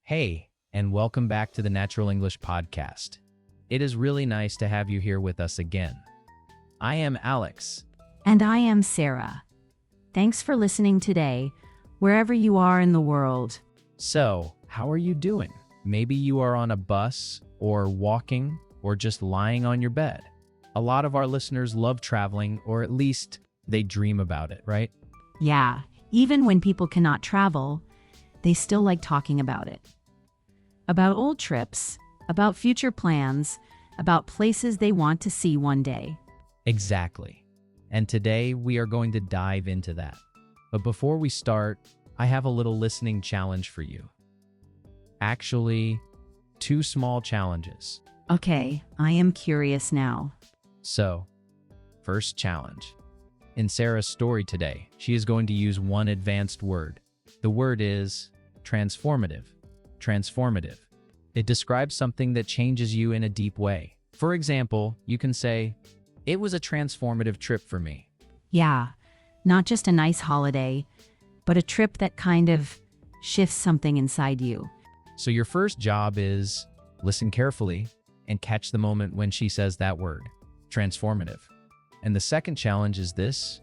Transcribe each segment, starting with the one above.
Hey, and welcome back to the Natural English podcast. It is really nice to have you here with us again. I am Alex. And I am Sarah. Thanks for listening today, wherever you are in the world. So, how are you doing? Maybe you are on a bus, or walking, or just lying on your bed. A lot of our listeners love traveling, or at least they dream about it, right? Yeah, even when people cannot travel, they still like talking about it. About old trips, about future plans, about places they want to see one day. Exactly. And today we are going to dive into that. But before we start, I have a little listening challenge for you. Actually, two small challenges. Okay, I am curious now. So, first challenge. In Sarah's story today, she is going to use one advanced word. The word is transformative. Transformative. It describes something that changes you in a deep way. For example, you can say, "It was a transformative trip for me." Yeah, not just a nice holiday, but a trip that kind of shifts something inside you. So your first job is listen carefully and catch the moment when she says that word, transformative. And the second challenge is this.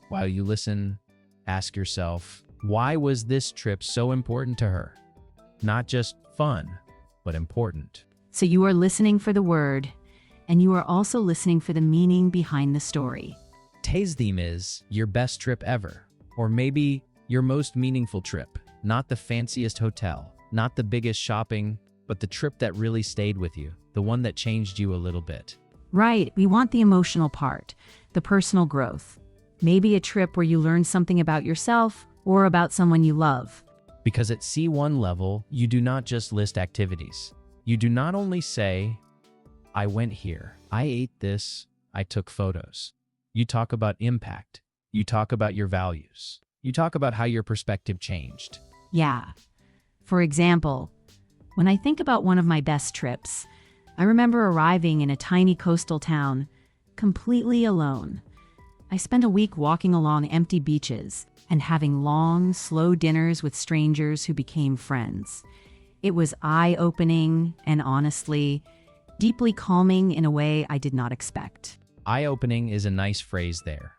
While you listen, ask yourself, why was this trip so important to her? Not just fun, but important. So you are listening for the word, and you are also listening for the meaning behind the story. Today's theme is your best trip ever, or maybe your most meaningful trip. Not the fanciest hotel, not the biggest shopping, but the trip that really stayed with you, the one that changed you a little bit. Right, we want the emotional part, the personal growth. Maybe a trip where you learn something about yourself or about someone you love. Because at C1 level, you do not just list activities. You do not only say, I went here, I ate this, I took photos. You talk about impact. You talk about your values. You talk about how your perspective changed. Yeah. For example, when I think about one of my best trips, I remember arriving in a tiny coastal town, completely alone. I spent a week walking along empty beaches and having long, slow dinners with strangers who became friends. It was eye-opening and honestly, deeply calming in a way I did not expect. Eye-opening is a nice phrase there.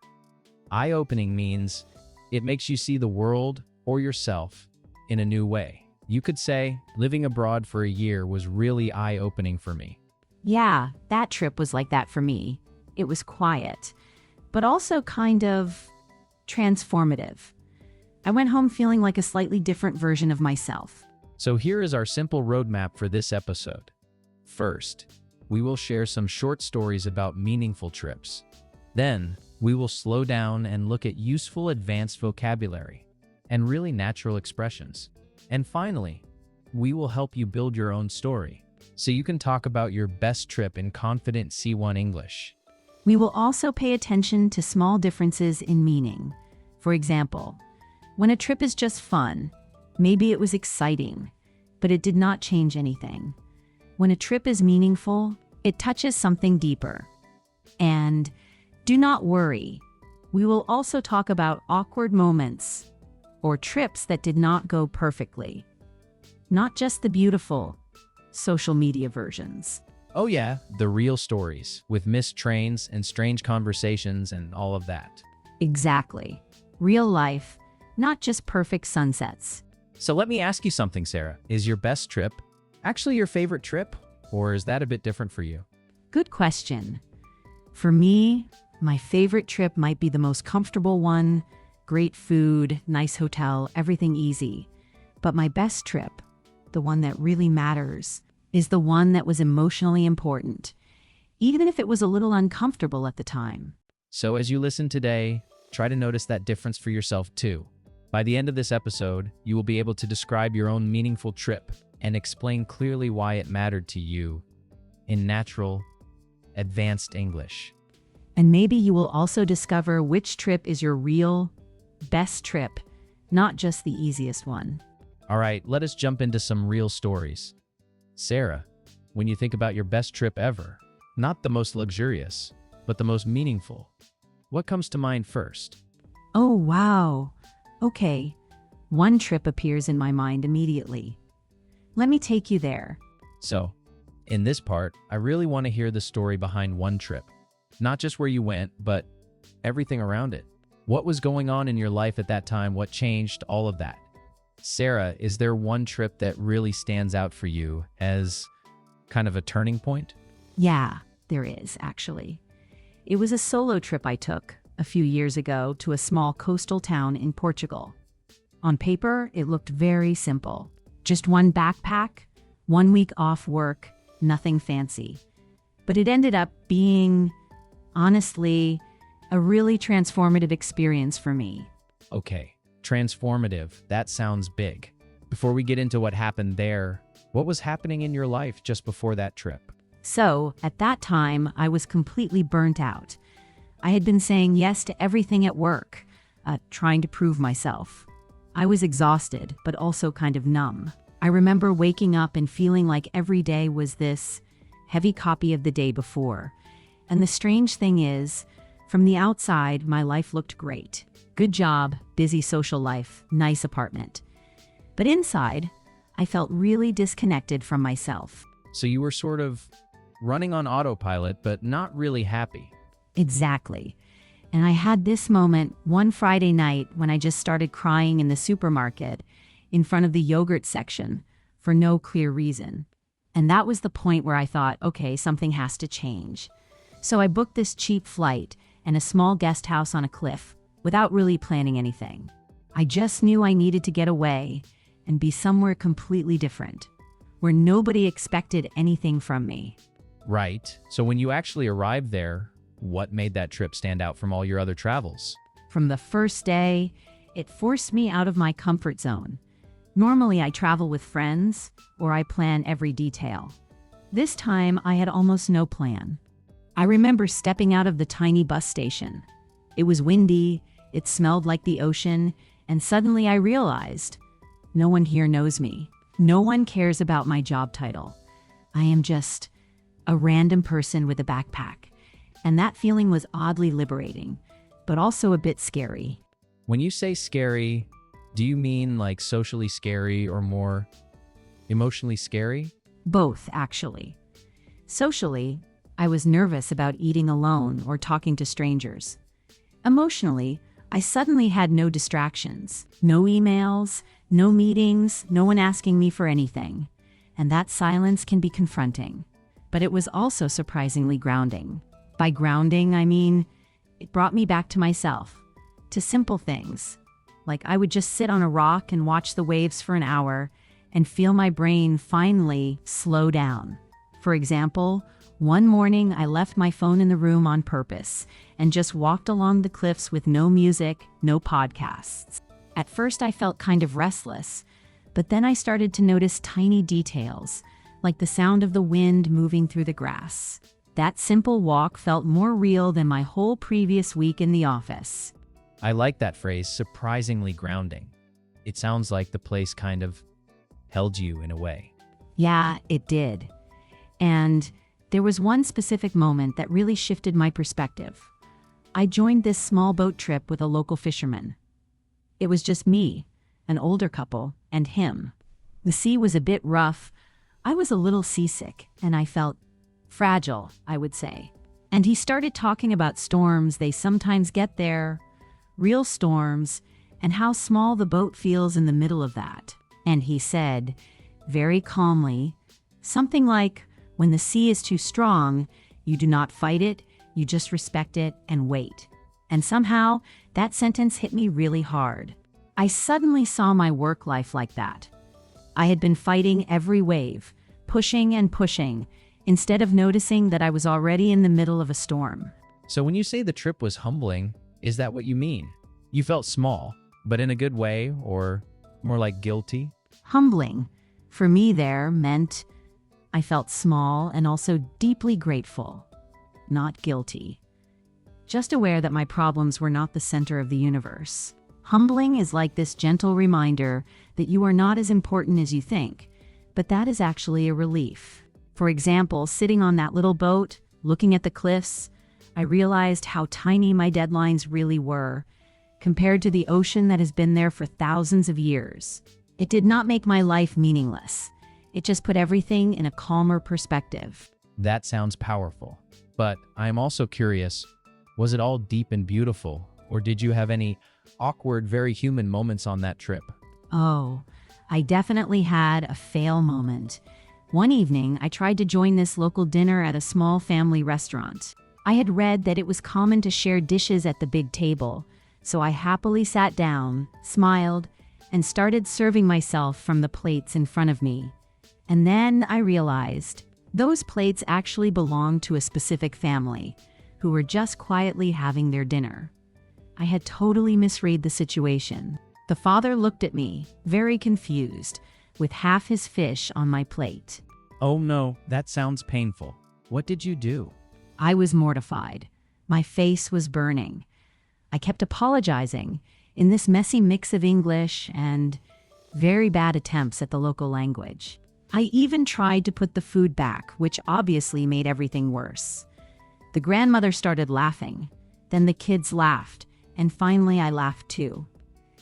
Eye-opening means it makes you see the world or yourself in a new way. You could say, living abroad for a year was really eye-opening for me. Yeah, that trip was like that for me. It was quiet, but also kind of transformative. I went home feeling like a slightly different version of myself. So here is our simple roadmap for this episode. First, we will share some short stories about meaningful trips. Then, we will slow down and look at useful advanced vocabulary and really natural expressions. And finally, we will help you build your own story so you can talk about your best trip in confident C1 English. We will also pay attention to small differences in meaning. For example, when a trip is just fun, maybe it was exciting, but it did not change anything. When a trip is meaningful, it touches something deeper. And do not worry, we will also talk about awkward moments or trips that did not go perfectly. Not just the beautiful social media versions. Oh yeah, the real stories with missed trains and strange conversations and all of that. Exactly. Real life, not just perfect sunsets. So let me ask you something, Sarah. Is your best trip actually your favorite trip, or is that a bit different for you? Good question. For me, my favorite trip might be the most comfortable one. Great food, nice hotel, everything easy. But my best trip, the one that really matters, is the one that was emotionally important, even if it was a little uncomfortable at the time. So as you listen today, try to notice that difference for yourself too. By the end of this episode, you will be able to describe your own meaningful trip and explain clearly why it mattered to you in natural, advanced English. And maybe you will also discover which trip is your real, best trip, not just the easiest one. All right, let us jump into some real stories. Sarah, when you think about your best trip ever, not the most luxurious, but the most meaningful, what comes to mind first? Oh, wow. Okay, one trip appears in my mind immediately. Let me take you there. So, in this part, I really want to hear the story behind one trip. Not just where you went, but everything around it. What was going on in your life at that time? What changed? All of that. Sarah, is there one trip that really stands out for you as kind of a turning point? Yeah, there is, actually. It was a solo trip I took a few years ago to a small coastal town in Portugal. On paper, it looked very simple. Just one backpack, 1 week off work, nothing fancy. But it ended up being, honestly, a really transformative experience for me. Okay, transformative. That sounds big. Before we get into what happened there, what was happening in your life just before that trip? So, at that time, I was completely burnt out. I had been saying yes to everything at work, trying to prove myself. I was exhausted, but also kind of numb. I remember waking up and feeling like every day was this heavy copy of the day before. And the strange thing is, from the outside, my life looked great. Good job, busy social life, nice apartment. But inside, I felt really disconnected from myself. So you were sort of running on autopilot, but not really happy. Exactly. And I had this moment one Friday night when I just started crying in the supermarket in front of the yogurt section for no clear reason. And that was the point where I thought, okay, something has to change. So I booked this cheap flight and a small guest house on a cliff without really planning anything. I just knew I needed to get away and be somewhere completely different, where nobody expected anything from me. Right. So when you actually arrived there, what made that trip stand out from all your other travels? From the first day, it forced me out of my comfort zone. Normally, I travel with friends, or I plan every detail. This time, I had almost no plan. I remember stepping out of the tiny bus station. It was windy, it smelled like the ocean, and suddenly I realized, no one here knows me. No one cares about my job title. I am just a random person with a backpack. And that feeling was oddly liberating, but also a bit scary. When you say scary, do you mean like socially scary or more emotionally scary? Both, actually. Socially, I was nervous about eating alone or talking to strangers. Emotionally, I suddenly had no distractions, no emails, no meetings, no one asking me for anything. And that silence can be confronting. But it was also surprisingly grounding. By grounding, I mean, it brought me back to myself, to simple things. Like I would just sit on a rock and watch the waves for an hour and feel my brain finally slow down. For example, one morning I left my phone in the room on purpose and just walked along the cliffs with no music, no podcasts. At first I felt kind of restless, but then I started to notice tiny details, like the sound of the wind moving through the grass. That simple walk felt more real than my whole previous week in the office. I like that phrase, surprisingly grounding. It sounds like the place kind of held you in a way. Yeah, it did. And there was one specific moment that really shifted my perspective. I joined this small boat trip with a local fisherman. It was just me, an older couple, and him. The sea was a bit rough. I was a little seasick, and I felt fragile, I would say. And he started talking about storms they sometimes get there, real storms, and how small the boat feels in the middle of that. And he said, very calmly, something like, when the sea is too strong, you do not fight it, you just respect it and wait. And somehow, that sentence hit me really hard. I suddenly saw my work life like that. I had been fighting every wave, pushing and pushing, instead of noticing that I was already in the middle of a storm. So when you say the trip was humbling, is that what you mean? You felt small, but in a good way, or more like guilty? Humbling, for me there, meant I felt small and also deeply grateful, not guilty. Just aware that my problems were not the center of the universe. Humbling is like this gentle reminder that you are not as important as you think, but that is actually a relief. For example, sitting on that little boat, looking at the cliffs, I realized how tiny my deadlines really were, compared to the ocean that has been there for thousands of years. It did not make my life meaningless. It just put everything in a calmer perspective. That sounds powerful. But I'm also curious, was it all deep and beautiful, or did you have any awkward, very human moments on that trip? Oh, I definitely had a fail moment. One evening, I tried to join this local dinner at a small family restaurant. I had read that it was common to share dishes at the big table, so I happily sat down, smiled, and started serving myself from the plates in front of me. And then I realized those plates actually belonged to a specific family who were just quietly having their dinner. I had totally misread the situation. The father looked at me, very confused, with half his fish on my plate. Oh no, that sounds painful. What did you do? I was mortified. My face was burning. I kept apologizing in this messy mix of English and very bad attempts at the local language. I even tried to put the food back, which obviously made everything worse. The grandmother started laughing. Then the kids laughed, and finally I laughed too.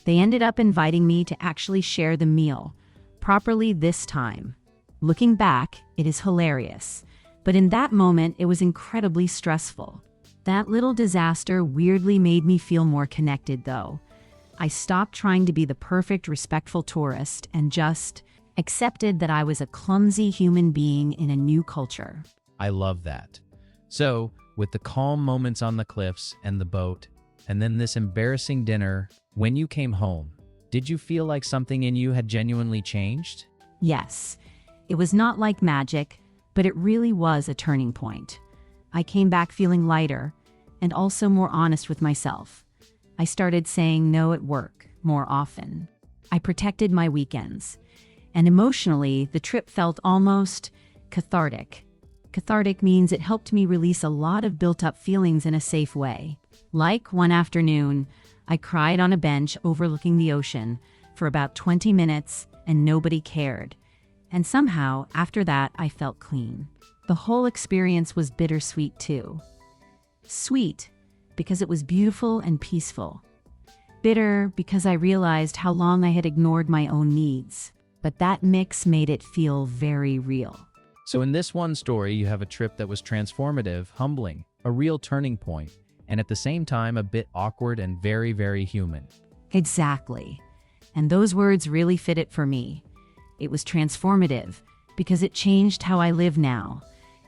They ended up inviting me to actually share the meal, properly this time. Looking back, it is hilarious. But in that moment, it was incredibly stressful. That little disaster weirdly made me feel more connected, though. I stopped trying to be the perfect, respectful tourist and just accepted that I was a clumsy human being in a new culture. I love that. So, with the calm moments on the cliffs and the boat, and then this embarrassing dinner, when you came home, did you feel like something in you had genuinely changed? Yes, it was not like magic, but it really was a turning point. I came back feeling lighter and also more honest with myself. I started saying no at work more often. I protected my weekends. And emotionally, the trip felt almost cathartic. Cathartic means it helped me release a lot of built-up feelings in a safe way. Like one afternoon, I cried on a bench overlooking the ocean for about 20 minutes and nobody cared. And somehow, after that, I felt clean. The whole experience was bittersweet too. Sweet, because it was beautiful and peaceful. Bitter, because I realized how long I had ignored my own needs. But that mix made it feel very real. So in this one story, you have a trip that was transformative, humbling, a real turning point, and at the same time a bit awkward and very, very human. Exactly. And those words really fit it for me. It was transformative because it changed how I live now.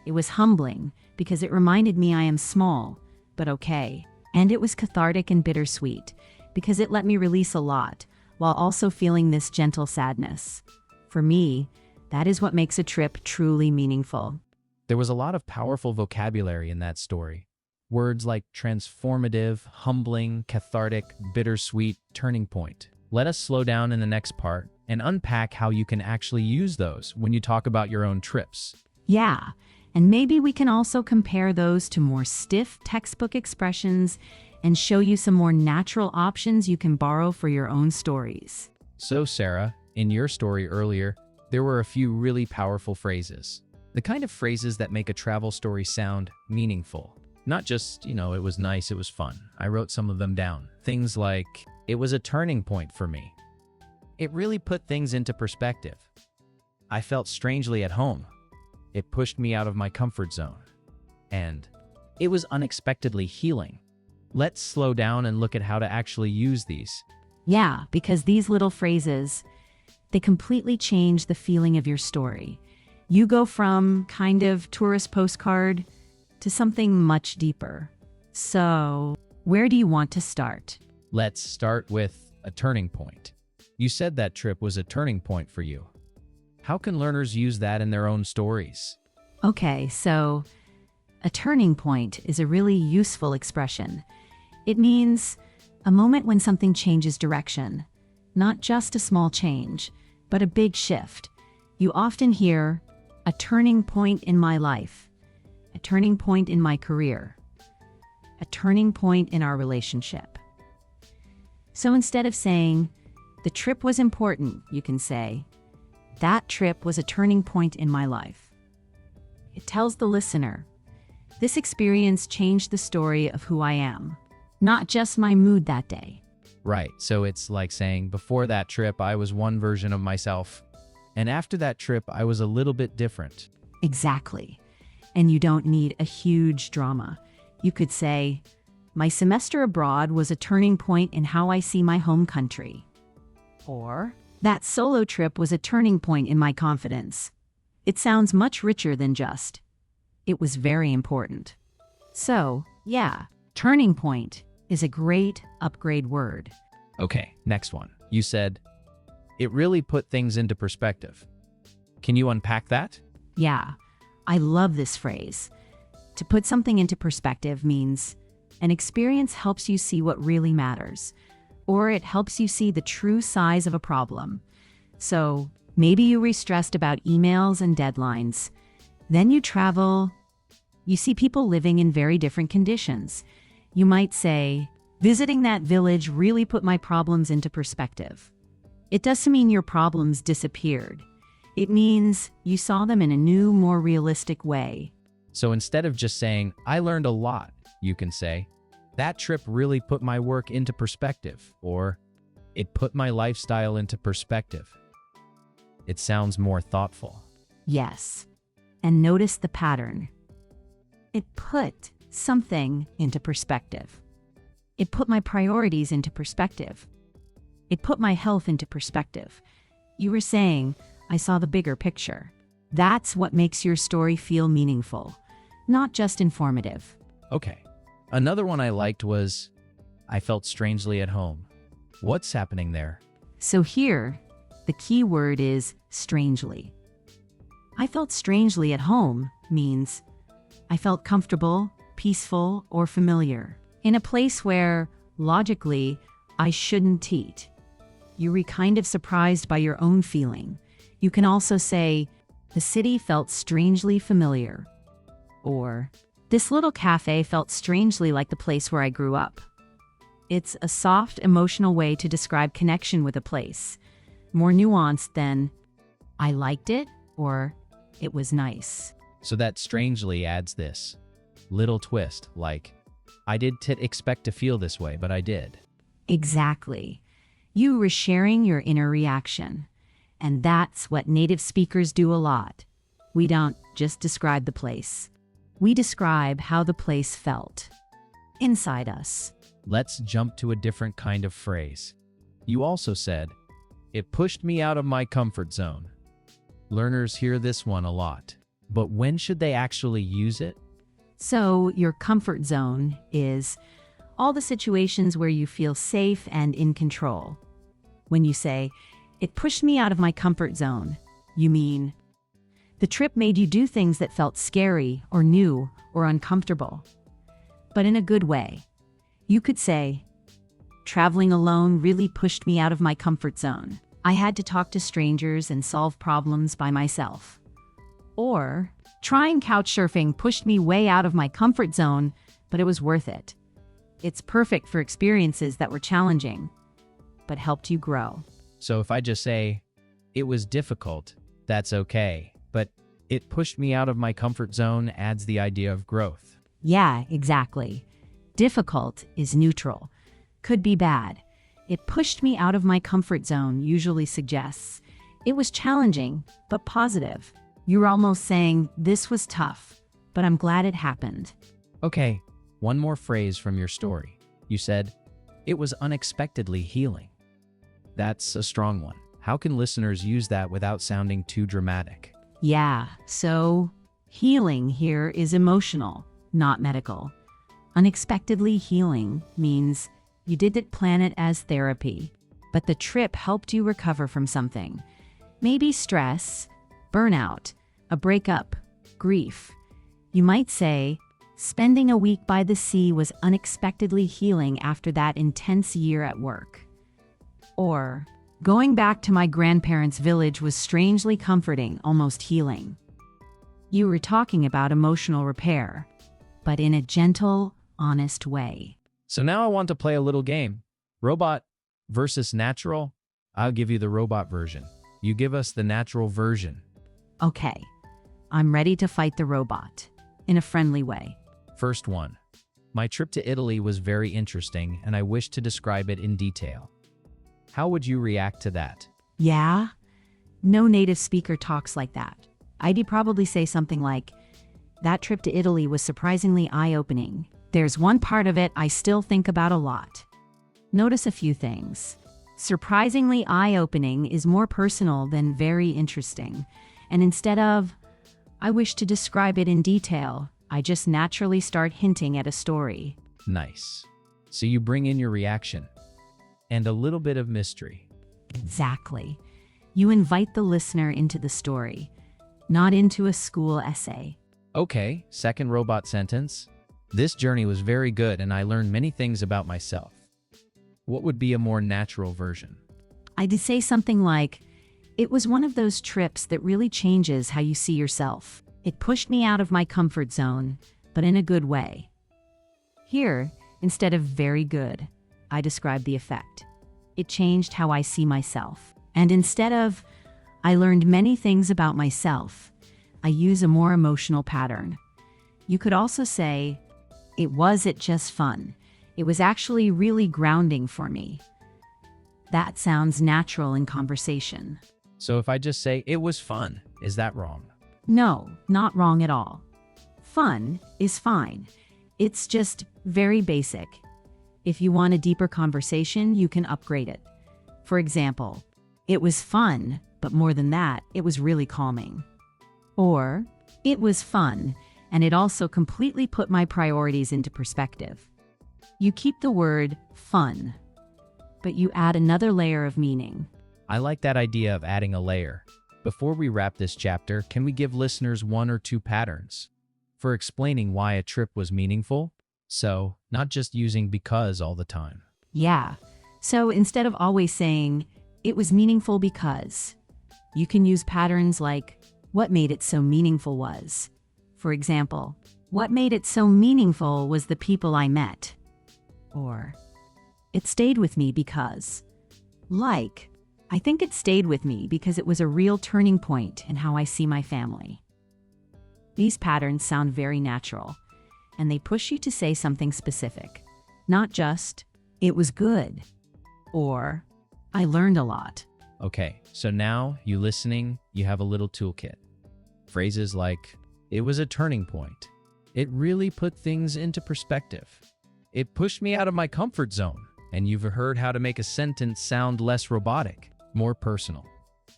It was humbling because it reminded me I am small, but okay. And it was cathartic and bittersweet because it let me release a lot while also feeling this gentle sadness. For me, that is what makes a trip truly meaningful. There was a lot of powerful vocabulary in that story. Words like transformative, humbling, cathartic, bittersweet, turning point. Let us slow down in the next part and unpack how you can actually use those when you talk about your own trips. Yeah, and maybe we can also compare those to more stiff textbook expressions and show you some more natural options you can borrow for your own stories. So, Sarah, in your story earlier, there were a few really powerful phrases. The kind of phrases that make a travel story sound meaningful. Not just, it was nice, it was fun. I wrote some of them down. Things like, it was a turning point for me. It really put things into perspective. I felt strangely at home. It pushed me out of my comfort zone. And it was unexpectedly healing. Let's slow down and look at how to actually use these. Yeah, because these little phrases, they completely change the feeling of your story. You go from kind of tourist postcard to something much deeper. So, where do you want to start? Let's start with a turning point. You said that trip was a turning point for you. How can learners use that in their own stories? Okay, so a turning point is a really useful expression. It means a moment when something changes direction. Not just a small change, but a big shift. You often hear, a turning point in my life, a turning point in my career, a turning point in our relationship. So instead of saying, the trip was important, you can say, that trip was a turning point in my life. It tells the listener, this experience changed the story of who I am, not just my mood that day. Right, so it's like saying, before that trip, I was one version of myself. And after that trip, I was a little bit different. Exactly. And you don't need a huge drama. You could say, my semester abroad was a turning point in how I see my home country. Or, that solo trip was a turning point in my confidence. It sounds much richer than just, it was very important. So, yeah, turning point is a great upgrade word. Okay, next one. You said, it really put things into perspective. Can you unpack that? Yeah, I love this phrase. To put something into perspective means an experience helps you see what really matters, or it helps you see the true size of a problem. So maybe you were stressed about emails and deadlines. Then you travel. You see people living in very different conditions. You might say, visiting that village really put my problems into perspective. It doesn't mean your problems disappeared. It means you saw them in a new, more realistic way. So instead of just saying, I learned a lot, you can say, that trip really put my work into perspective, or it put my lifestyle into perspective. It sounds more thoughtful. Yes. And notice the pattern. It put something into perspective. It put my priorities into perspective. It put my health into perspective. You were saying, I saw the bigger picture. That's what makes your story feel meaningful, not just informative. Okay. Another one I liked was, I felt strangely at home. What's happening there? So here, the key word is strangely. I felt strangely at home means I felt comfortable, peaceful, or familiar in a place where, logically, I shouldn't eat. You were kind of surprised by your own feeling. You can also say, the city felt strangely familiar. Or, this little cafe felt strangely like the place where I grew up. It's a soft, emotional way to describe connection with a place, more nuanced than, I liked it, or it was nice. So that strangely adds this little twist, like, I didn't expect to feel this way, but I did. Exactly. You were sharing your inner reaction. And that's what native speakers do a lot. We don't just describe the place. We describe how the place felt inside us. Let's jump to a different kind of phrase. You also said, it pushed me out of my comfort zone. Learners hear this one a lot, but when should they actually use it? So your comfort zone is all the situations where you feel safe and in control. When you say, it pushed me out of my comfort zone, you mean the trip made you do things that felt scary or new or uncomfortable, but in a good way. You could say, traveling alone really pushed me out of my comfort zone. I had to talk to strangers and solve problems by myself. Or, trying couch surfing pushed me way out of my comfort zone, but it was worth it. It's perfect for experiences that were challenging, but helped you grow. So if I just say, it was difficult, that's okay, but it pushed me out of my comfort zone adds the idea of growth. Yeah, exactly. Difficult is neutral. Could be bad. It pushed me out of my comfort zone usually suggests it was challenging, but positive. You're almost saying, this was tough, but I'm glad it happened. Okay, one more phrase from your story. You said, it was unexpectedly healing. That's a strong one. How can listeners use that without sounding too dramatic? Yeah, so healing here is emotional, not medical. Unexpectedly healing means you didn't plan it as therapy, but the trip helped you recover from something. Maybe stress, burnout, a breakup, grief. You might say, spending a week by the sea was unexpectedly healing after that intense year at work. Or, going back to my grandparents' village was strangely comforting, almost healing. You were talking about emotional repair, but in a gentle, honest way. So now I want to play a little game. Robot versus natural. I'll give you the robot version. You give us the natural version. Okay, I'm ready to fight the robot, in a friendly way. First one. My trip to Italy was very interesting, and I wish to describe it in detail. How would you react to that? Yeah? No native speaker talks like that. I'd probably say something like, "That trip to Italy was surprisingly eye-opening. There's one part of it I still think about a lot." Notice a few things. Surprisingly eye-opening is more personal than very interesting. And instead of, "I wish to describe it in detail," I just naturally start hinting at a story. Nice. So you bring in your reaction and a little bit of mystery. Exactly. You invite the listener into the story, not into a school essay. Okay, second robot sentence. This journey was very good and I learned many things about myself. What would be a more natural version? I'd say something like, "It was one of those trips that really changes how you see yourself. It pushed me out of my comfort zone, but in a good way." Here, instead of very good, I describe the effect. It changed how I see myself. And instead of, "I learned many things about myself," I use a more emotional pattern. You could also say, "It wasn't just fun. It was actually really grounding for me." That sounds natural in conversation. So if I just say, "It was fun," is that wrong? No, not wrong at all. Fun is fine. It's just very basic. If you want a deeper conversation, you can upgrade it. For example, "It was fun, but more than that, it was really calming." Or, "It was fun, and it also completely put my priorities into perspective." You keep the word fun, but you add another layer of meaning. I like that idea of adding a layer. Before we wrap this chapter, can we give listeners one or two patterns for explaining why a trip was meaningful? So, not just using because all the time. Yeah. So instead of always saying, "It was meaningful because," you can use patterns like, "What made it so meaningful was." For example, "What made it so meaningful was the people I met." Or, "It stayed with me because," like, "I think it stayed with me because it was a real turning point in how I see my family." These patterns sound very natural, and they push you to say something specific. Not just, "It was good," or, "I learned a lot." Okay, so now, you listening, you have a little toolkit. Phrases like, "It was a turning point." "It really put things into perspective." "It pushed me out of my comfort zone." And you've heard how to make a sentence sound less robotic, more personal.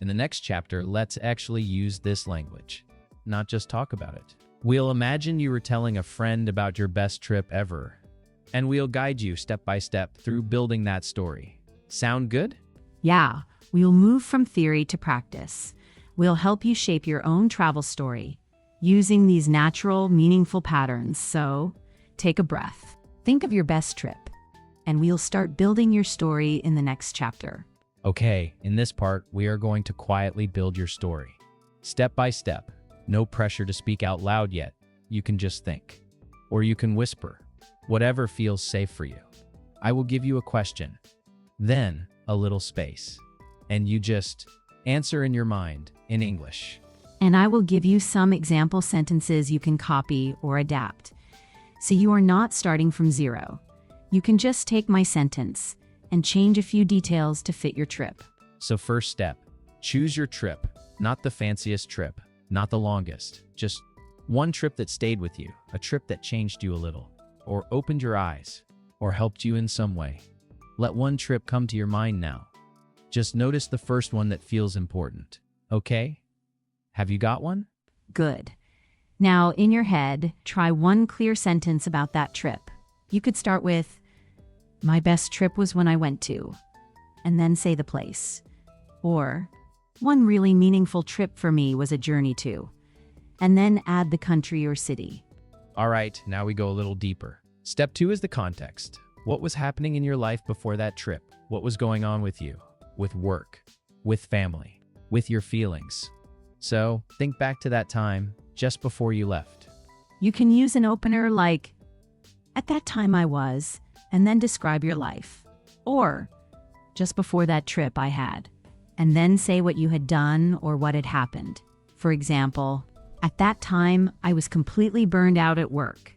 In the next chapter, let's actually use this language, not just talk about it. We'll imagine you were telling a friend about your best trip ever, and we'll guide you step by step through building that story. Sound good? Yeah, we'll move from theory to practice. We'll help you shape your own travel story using these natural, meaningful patterns. So, take a breath. Think of your best trip, and we'll start building your story in the next chapter. Okay, in this part, we are going to quietly build your story. Step by step. No pressure to speak out loud yet. You can just think. Or you can whisper. Whatever feels safe for you. I will give you a question. Then, a little space. And you just answer in your mind, in English. And I will give you some example sentences you can copy or adapt. So you are not starting from zero. You can just take my sentence and change a few details to fit your trip. So first step, choose your trip. Not the fanciest trip, not the longest. Just one trip that stayed with you, a trip that changed you a little, or opened your eyes, or helped you in some way. Let one trip come to your mind now. Just notice the first one that feels important. Okay? Have you got one? Good. Now, in your head, try one clear sentence about that trip. You could start with, "My best trip was when I went to," and then say the place. Or, "One really meaningful trip for me was a journey to," and then add the country or city. All right, now we go a little deeper. Step 2 is the context. What was happening in your life before that trip? What was going on with you, with work, with family, with your feelings? So, think back to that time just before you left. You can use an opener like, "At that time I was," and then describe your life. Or, "Just before that trip I had," and then say what you had done or what had happened. For example, "At that time, I was completely burned out at work."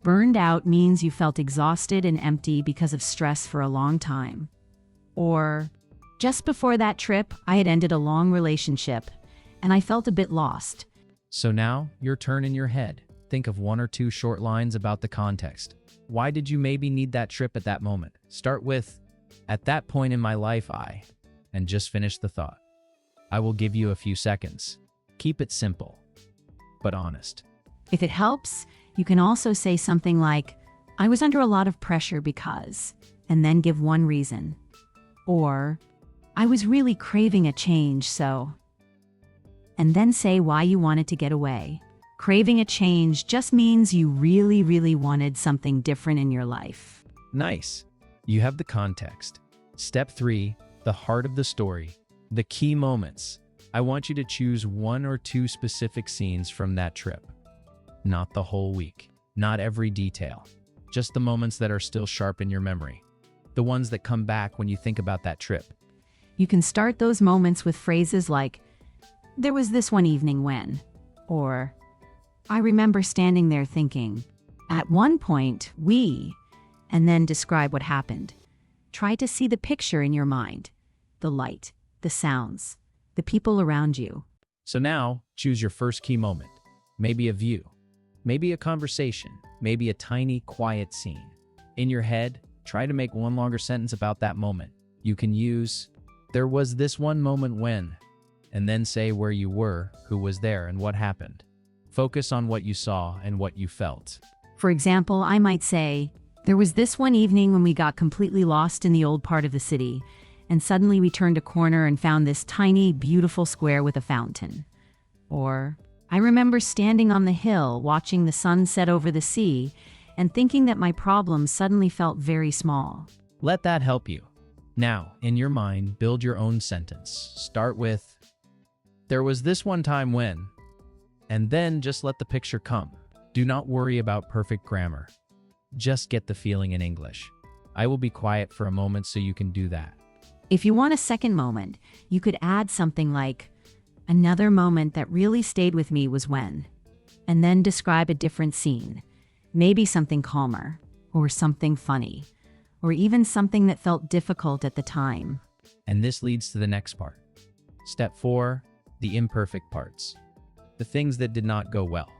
Burned out means you felt exhausted and empty because of stress for a long time. Or, Just before that trip, I had ended a long relationship, and I felt a bit lost. So now, your turn in your head. Think of one or two short lines about the context. Why did you maybe need that trip at that moment? Start with, at that point in my life, and just finish the thought. I will give you a few seconds. Keep it simple, but honest. If it helps, you can also say something like, I was under a lot of pressure because, and then give one reason. Or, I was really craving a change, so. And then say why you wanted to get away. Craving a change just means you really, really wanted something different in your life. Nice. You have the context. Step 3, the heart of the story. The key moments. I want you to choose one or two specific scenes from that trip. Not the whole week. Not every detail. Just the moments that are still sharp in your memory. The ones that come back when you think about that trip. You can start those moments with phrases like, there was this one evening when, or, I remember standing there thinking, at one point, and then describe what happened. Try to see the picture in your mind, the light, the sounds, the people around you. So now, choose your first key moment. Maybe a view, maybe a conversation, maybe a tiny, quiet scene. In your head, try to make one longer sentence about that moment. You can use, there was this one moment when, and then say where you were, who was there, and what happened. Focus on what you saw and what you felt. For example, I might say, there was this one evening when we got completely lost in the old part of the city, and suddenly we turned a corner and found this tiny, beautiful square with a fountain. Or, I remember standing on the hill watching the sun set over the sea and thinking that my problems suddenly felt very small. Let that help you. Now, in your mind, build your own sentence. Start with, there was this one time when, and then just let the picture come. Do not worry about perfect grammar. Just get the feeling in English. I will be quiet for a moment so you can do that. If you want a second moment, you could add something like, another moment that really stayed with me was when, and then describe a different scene. Maybe something calmer, or something funny, or even something that felt difficult at the time. And this leads to the next part. Step 4, the imperfect parts. The things that did not go well.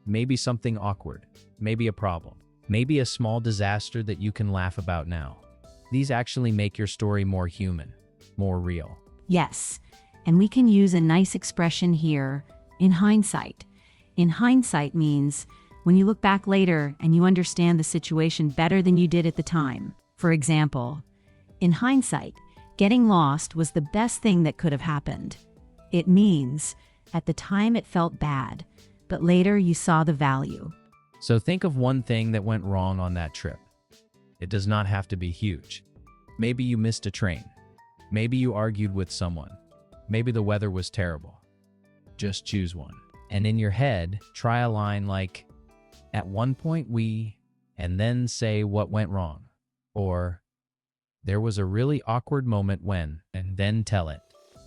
Maybe something awkward, maybe a problem, maybe a small disaster that you can laugh about now. These actually make your story more human, more real. Yes, and we can use a nice expression here, in hindsight. In hindsight means when you look back later and you understand the situation better than you did at the time. For example, in hindsight, getting lost was the best thing that could have happened. It means, at the time it felt bad, but later you saw the value. So think of one thing that went wrong on that trip. It does not have to be huge. Maybe you missed a train. Maybe you argued with someone. Maybe the weather was terrible. Just choose one. And in your head, try a line like, at one point and then say what went wrong. Or, there was a really awkward moment when, and then tell it.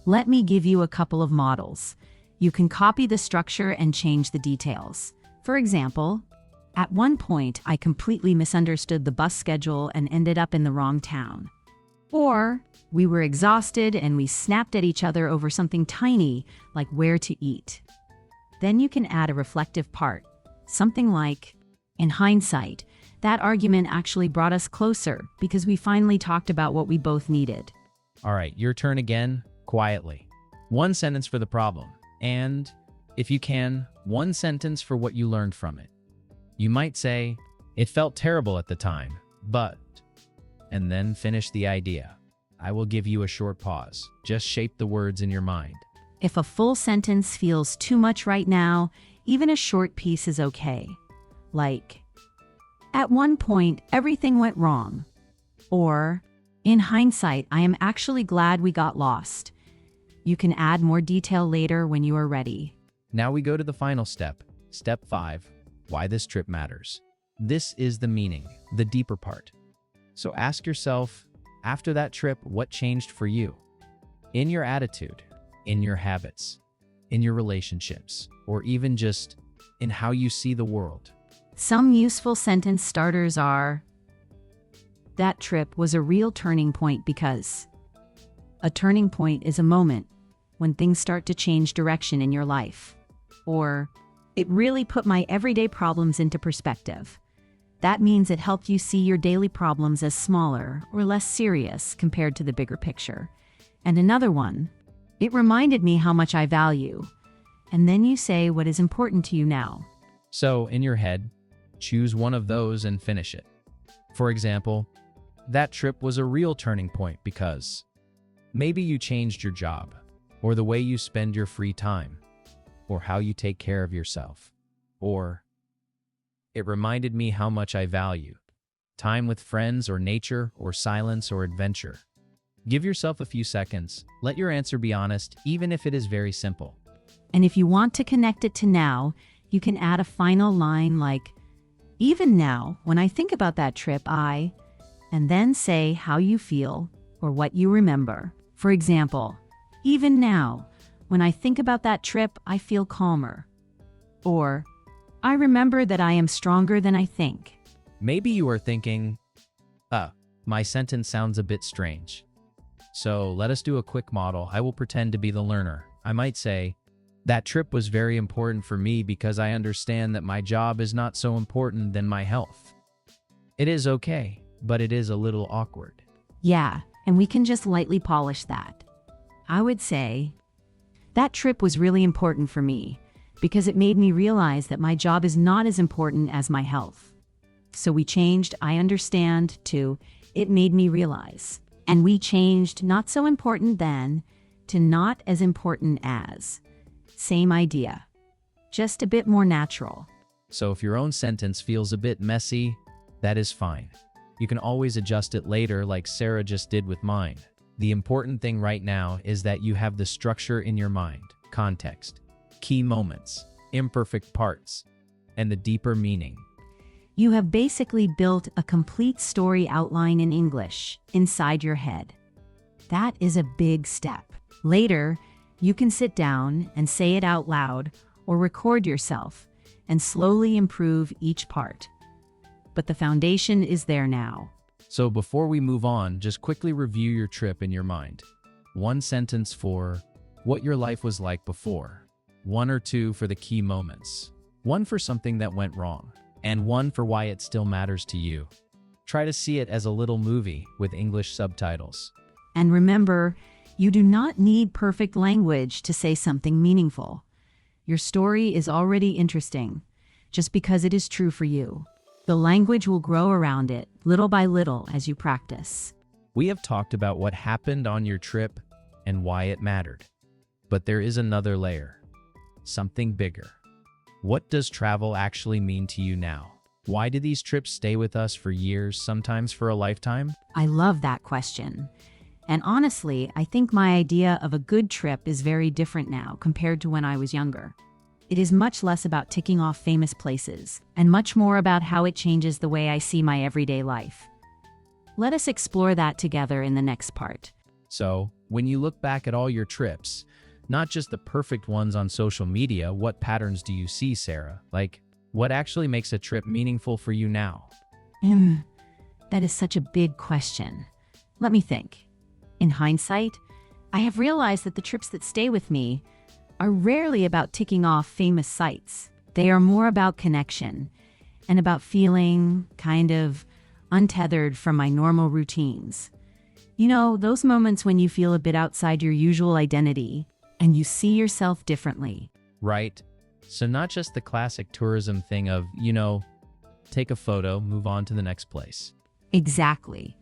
Let me give you a couple of models. You can copy the structure and change the details. For example, at one point, I completely misunderstood the bus schedule and ended up in the wrong town. Or, we were exhausted and we snapped at each other over something tiny, like where to eat. Then you can add a reflective part. Something like, in hindsight, that argument actually brought us closer because we finally talked about what we both needed. All right, your turn again, quietly. One sentence for the problem. And, if you can, one sentence for what you learned from it. You might say, it felt terrible at the time, but, and then finish the idea. I will give you a short pause. Just shape the words in your mind. If a full sentence feels too much right now, even a short piece is okay. Like, at one point, everything went wrong. Or, in hindsight, I am actually glad we got lost. You can add more detail later when you are ready. Now we go to the final step. Step 5, why this trip matters. This is the meaning, the deeper part. So ask yourself, after that trip, what changed for you? In your attitude, in your habits, in your relationships, or even just in how you see the world. Some useful sentence starters are, that trip was a real turning point because, A turning point is a moment when things start to change direction in your life. Or, it really put my everyday problems into perspective. That means it helped you see your daily problems as smaller or less serious compared to the bigger picture. And another one, it reminded me how much I value. And then you say what is important to you now. So, in your head, choose one of those and finish it. For example, that trip was a real turning point because maybe you changed your job, or the way you spend your free time, or how you take care of yourself, or it reminded me how much I value time with friends or nature or silence or adventure. Give yourself a few seconds. Let your answer be honest, even if it is very simple. And if you want to connect it to now, you can add a final line like, even now, when I think about that trip, and then say how you feel or what you remember. For example, even now, when I think about that trip, I feel calmer. Or, I remember that I am stronger than I think. Maybe you are thinking, my sentence sounds a bit strange. So let us do a quick model. I will pretend to be the learner. I might say, that trip was very important for me because I understand that my job is not so important than my health. It is okay, but it is a little awkward. Yeah, and we can just lightly polish that. I would say, that trip was really important for me because it made me realize that my job is not as important as my health. So we changed I understand to it made me realize. And we changed not so important then to not as important as. Same idea, just a bit more natural. So if your own sentence feels a bit messy, that is fine. You can always adjust it later like Sarah just did with mine. The important thing right now is that you have the structure in your mind, context, key moments, imperfect parts, and the deeper meaning. You have basically built a complete story outline in English inside your head. That is a big step. Later, you can sit down and say it out loud or record yourself and slowly improve each part. But the foundation is there now. So before we move on, just quickly review your trip in your mind. One sentence for what your life was like before. One or two for the key moments. One for something that went wrong. And one for why it still matters to you. Try to see it as a little movie with English subtitles. And remember, you do not need perfect language to say something meaningful. Your story is already interesting, just because it is true for you. The language will grow around it, little by little, as you practice. We have talked about what happened on your trip and why it mattered. But there is another layer. Something bigger. What does travel actually mean to you now? Why do these trips stay with us for years, sometimes for a lifetime? I love that question. And honestly, I think my idea of a good trip is very different now compared to when I was younger. It is much less about ticking off famous places, and much more about how it changes the way I see my everyday life. Let us explore that together in the next part. So, when you look back at all your trips, not just the perfect ones on social media, what patterns do you see, Sarah? Like, what actually makes a trip meaningful for you now? That is such a big question. Let me think. In hindsight, I have realized that the trips that stay with me are rarely about ticking off famous sites. They are more about connection and about feeling kind of untethered from my normal routines. You know, those moments when you feel a bit outside your usual identity and you see yourself differently. Right. So not just the classic tourism thing of, take a photo, move on to the next place. Exactly.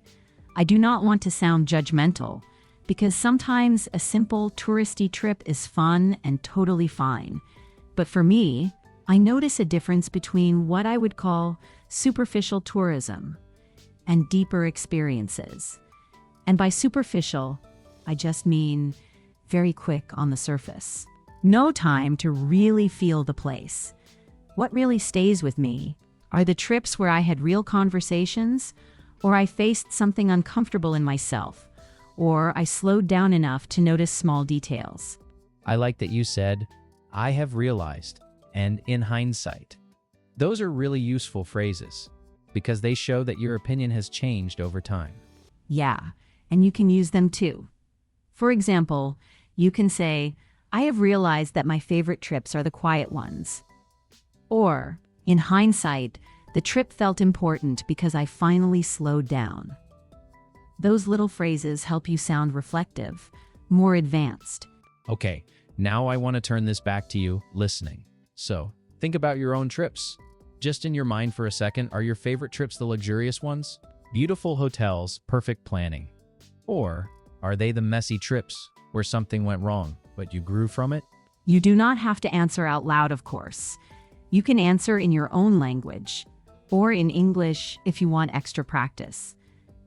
I do not want to sound judgmental, because sometimes a simple touristy trip is fun and totally fine. But for me, I notice a difference between what I would call superficial tourism and deeper experiences. And by superficial, I just mean very quick on the surface. No time to really feel the place. What really stays with me are the trips where I had real conversations, or I faced something uncomfortable in myself, or I slowed down enough to notice small details. I like that you said, I have realized, and in hindsight. Those are really useful phrases, because they show that your opinion has changed over time. Yeah, and you can use them too. For example, you can say, I have realized that my favorite trips are the quiet ones. Or, in hindsight, the trip felt important because I finally slowed down. Those little phrases help you sound reflective, more advanced. Okay, now I want to turn this back to you, listening. So, think about your own trips. Just in your mind for a second, are your favorite trips the luxurious ones? Beautiful hotels, perfect planning? Or are they the messy trips where something went wrong, but you grew from it? You do not have to answer out loud, of course. You can answer in your own language, or in English if you want extra practice.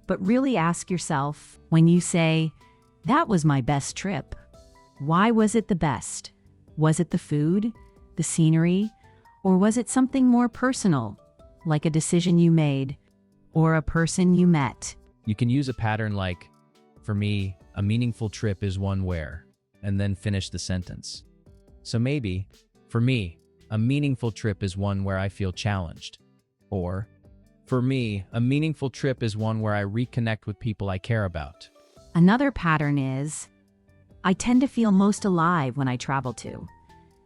But really ask yourself, when you say, that was my best trip, why was it the best? Was it the food, the scenery, or was it something more personal, like a decision you made, or a person you met? You can use a pattern like, for me, a meaningful trip is one where, and then finish the sentence. So maybe, for me, a meaningful trip is one where I feel challenged. Or, for me, a meaningful trip is one where I reconnect with people I care about. Another pattern is, I tend to feel most alive when I travel to.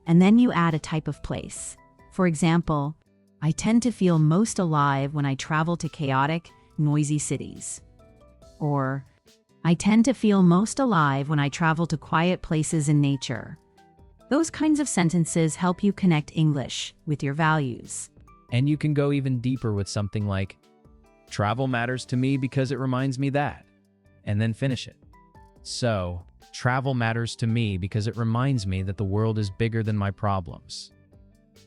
And then you add a type of place. For example, I tend to feel most alive when I travel to chaotic, noisy cities. Or, I tend to feel most alive when I travel to quiet places in nature. Those kinds of sentences help you connect English with your values. And you can go even deeper with something like, travel matters to me because it reminds me that, and then finish it. So, travel matters to me because it reminds me that the world is bigger than my problems.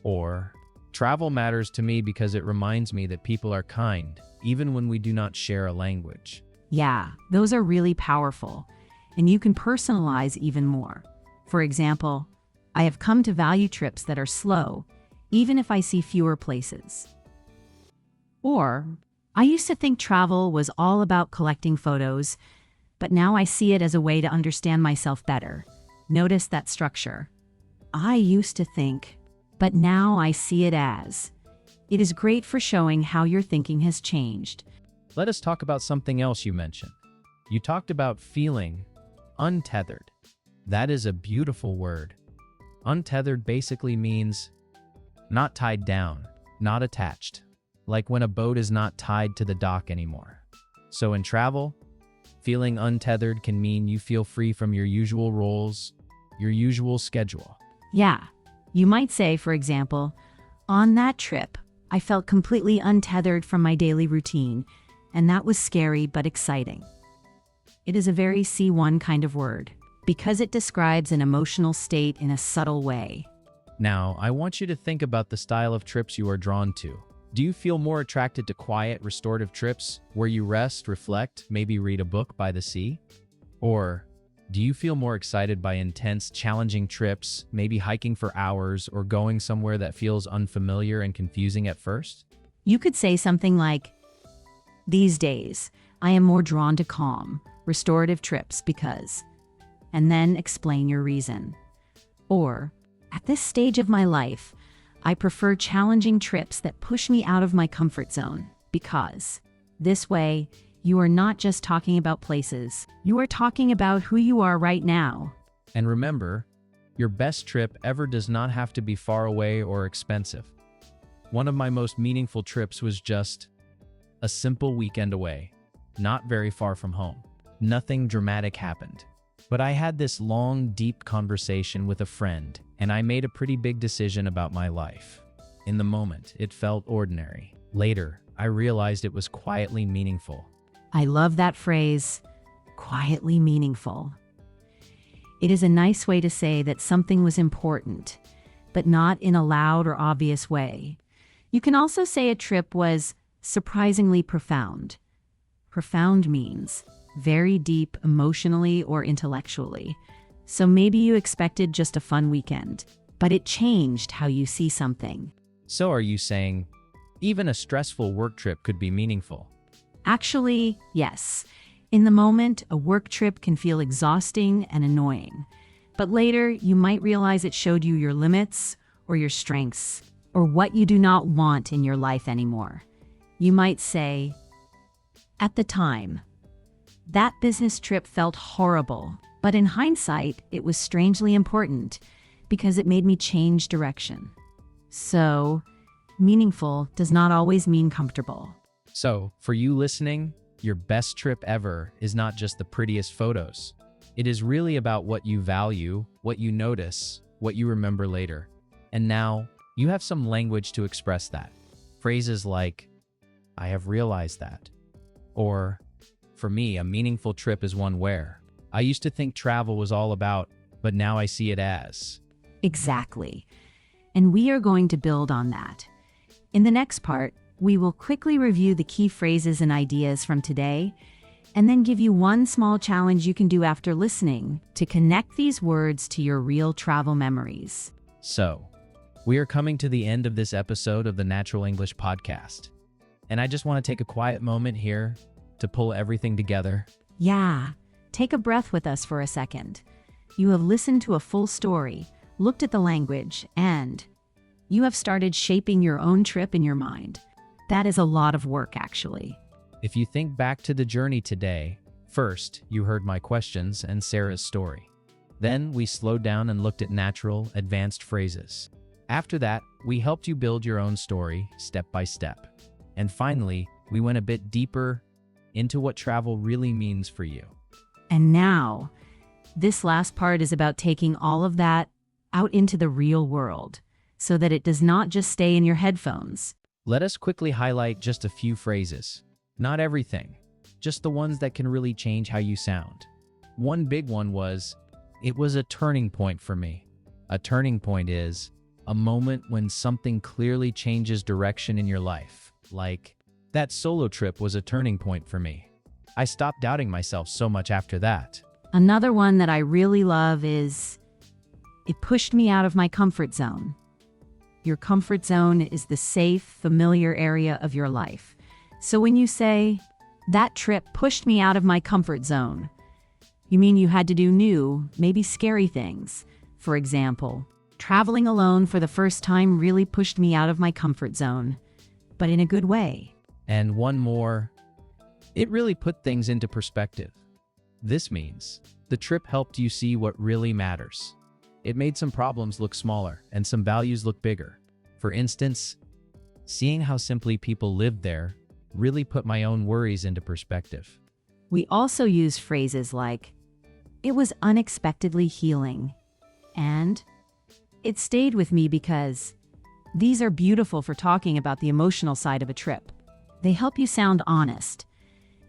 Or, travel matters to me because it reminds me that people are kind, even when we do not share a language. Yeah, those are really powerful, and you can personalize even more. For example, I have come to value trips that are slow, even if I see fewer places. Or, I used to think travel was all about collecting photos, but now I see it as a way to understand myself better. Notice that structure. I used to think, but now I see it as. It is great for showing how your thinking has changed. Let us talk about something else you mentioned. You talked about feeling untethered. That is a beautiful word. Untethered basically means not tied down, not attached, like when a boat is not tied to the dock anymore. So in travel, feeling untethered can mean you feel free from your usual roles, your usual schedule. Yeah, you might say, for example, on that trip, I felt completely untethered from my daily routine, and that was scary but exciting. It is a very C1 kind of word, because it describes an emotional state in a subtle way. Now, I want you to think about the style of trips you are drawn to. Do you feel more attracted to quiet, restorative trips where you rest, reflect, maybe read a book by the sea? Or do you feel more excited by intense, challenging trips, maybe hiking for hours or going somewhere that feels unfamiliar and confusing at first? You could say something like, these days, I am more drawn to calm, restorative trips because, and then explain your reason. Or, at this stage of my life, I prefer challenging trips that push me out of my comfort zone because, this way, you are not just talking about places, you are talking about who you are right now. And remember, your best trip ever does not have to be far away or expensive. One of my most meaningful trips was just a simple weekend away, not very far from home. Nothing dramatic happened. But I had this long, deep conversation with a friend, and I made a pretty big decision about my life. In the moment, it felt ordinary. Later, I realized it was quietly meaningful. I love that phrase, quietly meaningful. It is a nice way to say that something was important, but not in a loud or obvious way. You can also say a trip was surprisingly profound. Profound means very deep emotionally or intellectually. So maybe you expected just a fun weekend, but it changed how you see something. So are you saying, even a stressful work trip could be meaningful? Actually, yes. In the moment, a work trip can feel exhausting and annoying. But later, you might realize it showed you your limits or your strengths or what you do not want in your life anymore. You might say, at the time, That business trip felt horrible, but in hindsight, it was strangely important because it made me change direction. So, meaningful does not always mean comfortable. So, for you listening, your best trip ever is not just the prettiest photos. It is really about what you value, what you notice, what you remember later. And now, you have some language to express that. Phrases like, I have realized that. Or, for me, a meaningful trip is one where I used to think travel was all about, but now I see it as. Exactly. And we are going to build on that. In the next part, we will quickly review the key phrases and ideas from today, and then give you one small challenge you can do after listening to connect these words to your real travel memories. So, we are coming to the end of this episode of the Natural English Podcast. And I just want to take a quiet moment here to pull everything together. Yeah, take a breath with us for a second. You have listened to a full story, looked at the language, and you have started shaping your own trip in your mind. That is a lot of work, actually. If you think back to the journey today, first, you heard my questions and Sarah's story. Then, we slowed down and looked at natural, advanced phrases. After that, we helped you build your own story, step by step. And finally, we went a bit deeper into what travel really means for you. And now, this last part is about taking all of that out into the real world, so that it does not just stay in your headphones. Let us quickly highlight just a few phrases. Not everything, just the ones that can really change how you sound. One big one was, it was a turning point for me. A turning point is a moment when something clearly changes direction in your life. Like, that solo trip was a turning point for me. I stopped doubting myself so much after that. Another one that I really love is, it pushed me out of my comfort zone. Your comfort zone is the safe, familiar area of your life. So when you say, that trip pushed me out of my comfort zone, you mean you had to do new, maybe scary things. For example, traveling alone for the first time really pushed me out of my comfort zone, but in a good way. And one more, it really put things into perspective. This means the trip helped you see what really matters. It made some problems look smaller and some values look bigger. For instance, seeing how simply people lived there really put my own worries into perspective. We also use phrases like, it was unexpectedly healing, and it stayed with me because. These are beautiful for talking about the emotional side of a trip. They help you sound honest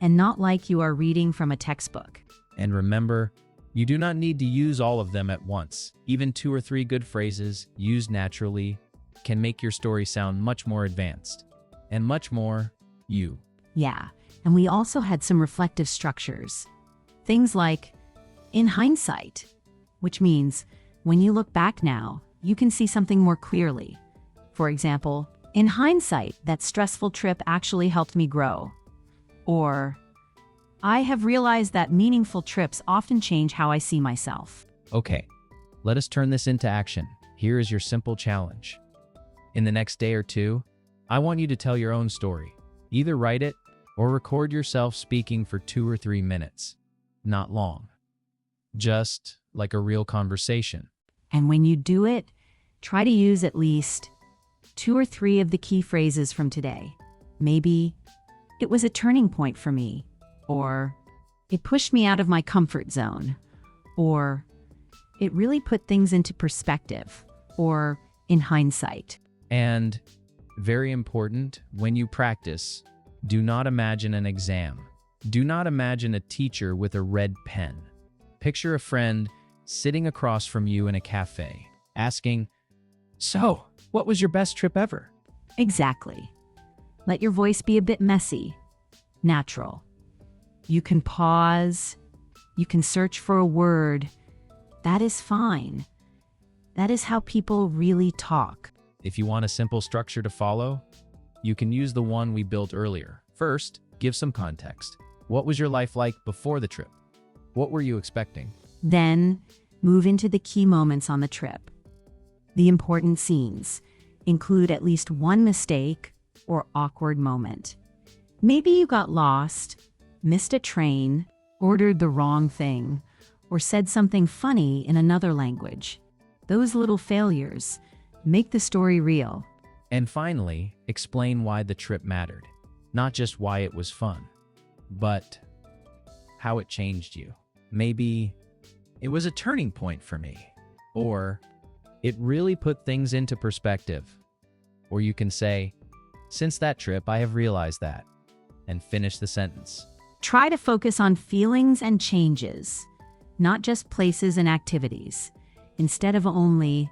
and not like you are reading from a textbook. And remember, you do not need to use all of them at once. Even 2 or 3 good phrases used naturally can make your story sound much more advanced and much more you. Yeah, and we also had some reflective structures. Things like, in hindsight, which means when you look back now, you can see something more clearly. For example, in hindsight, that stressful trip actually helped me grow. Or, I have realized that meaningful trips often change how I see myself. Okay, let us turn this into action. Here is your simple challenge. In the next day or two, I want you to tell your own story. Either write it or record yourself speaking for 2 or 3 minutes. Not long. Just like a real conversation. And when you do it, try to use at least 2 or 3 of the key phrases from today. Maybe, it was a turning point for me. Or, it pushed me out of my comfort zone. Or, it really put things into perspective. Or, in hindsight. And, very important, when you practice, do not imagine an exam. Do not imagine a teacher with a red pen. Picture a friend sitting across from you in a cafe, asking, "So, what was your best trip ever?" Exactly. Let your voice be a bit messy, natural. You can pause. You can search for a word. That is fine. That is how people really talk. If you want a simple structure to follow, you can use the one we built earlier. First, give some context. What was your life like before the trip? What were you expecting? Then, move into the key moments on the trip. The important scenes include at least one mistake or awkward moment. Maybe you got lost, missed a train, ordered the wrong thing, or said something funny in another language. Those little failures make the story real. And finally, explain why the trip mattered. Not just why it was fun, but how it changed you. Maybe it was a turning point for me, or it really put things into perspective. Or you can say, since that trip, I have realized that, and finish the sentence. Try to focus on feelings and changes, not just places and activities, instead of only,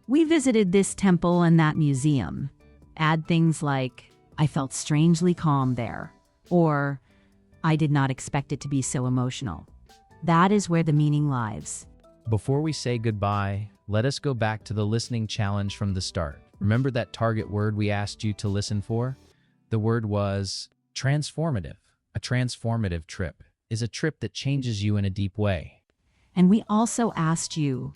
we visited this temple and that museum. Add things like, I felt strangely calm there, or I did not expect it to be so emotional. That is where the meaning lies. Before we say goodbye, let us go back to the listening challenge from the start. Remember that target word we asked you to listen for? The word was transformative. A transformative trip is a trip that changes you in a deep way. And we also asked you,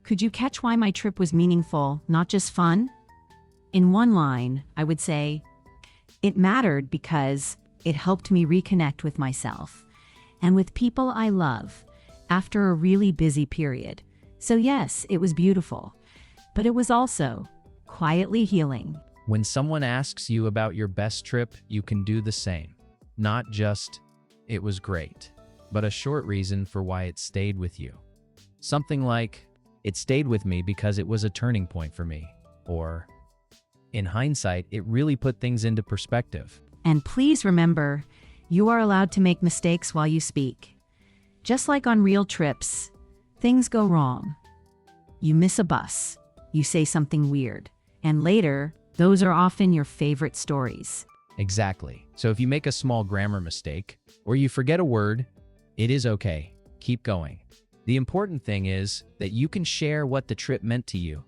could you catch why my trip was meaningful, not just fun? In one line, I would say, it mattered because it helped me reconnect with myself and with people I love after a really busy period. So yes, it was beautiful, but it was also quietly healing. When someone asks you about your best trip, you can do the same. Not just, it was great, but a short reason for why it stayed with you. Something like, it stayed with me because it was a turning point for me. Or, in hindsight, it really put things into perspective. And please remember, you are allowed to make mistakes while you speak. Just like on real trips, things go wrong. You miss a bus, you say something weird, and later, those are often your favorite stories. Exactly. So if you make a small grammar mistake, or you forget a word, it is okay. Keep going. The important thing is that you can share what the trip meant to you.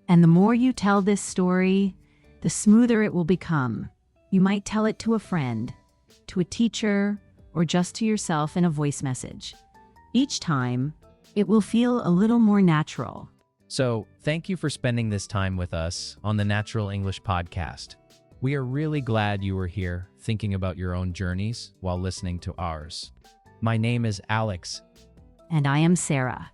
And the more you tell this story, the smoother it will become. You might tell it to a friend, to a teacher, or just to yourself in a voice message. Each time, it will feel a little more natural. So, thank you for spending this time with us on the Natural English Podcast. We are really glad you were here thinking about your own journeys while listening to ours. My name is Alex. And I am Sarah.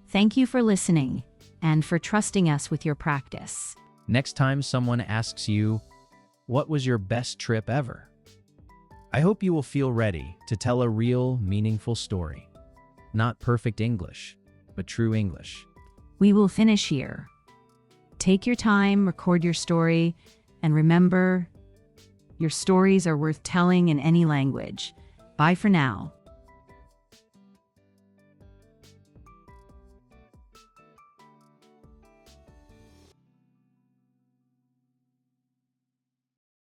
Thank you for listening and for trusting us with your practice. Next time someone asks you, what was your best trip ever? I hope you will feel ready to tell a real, meaningful story. Not perfect English, but true English. We will finish here. Take your time, record your story, and remember, your stories are worth telling in any language. Bye for now.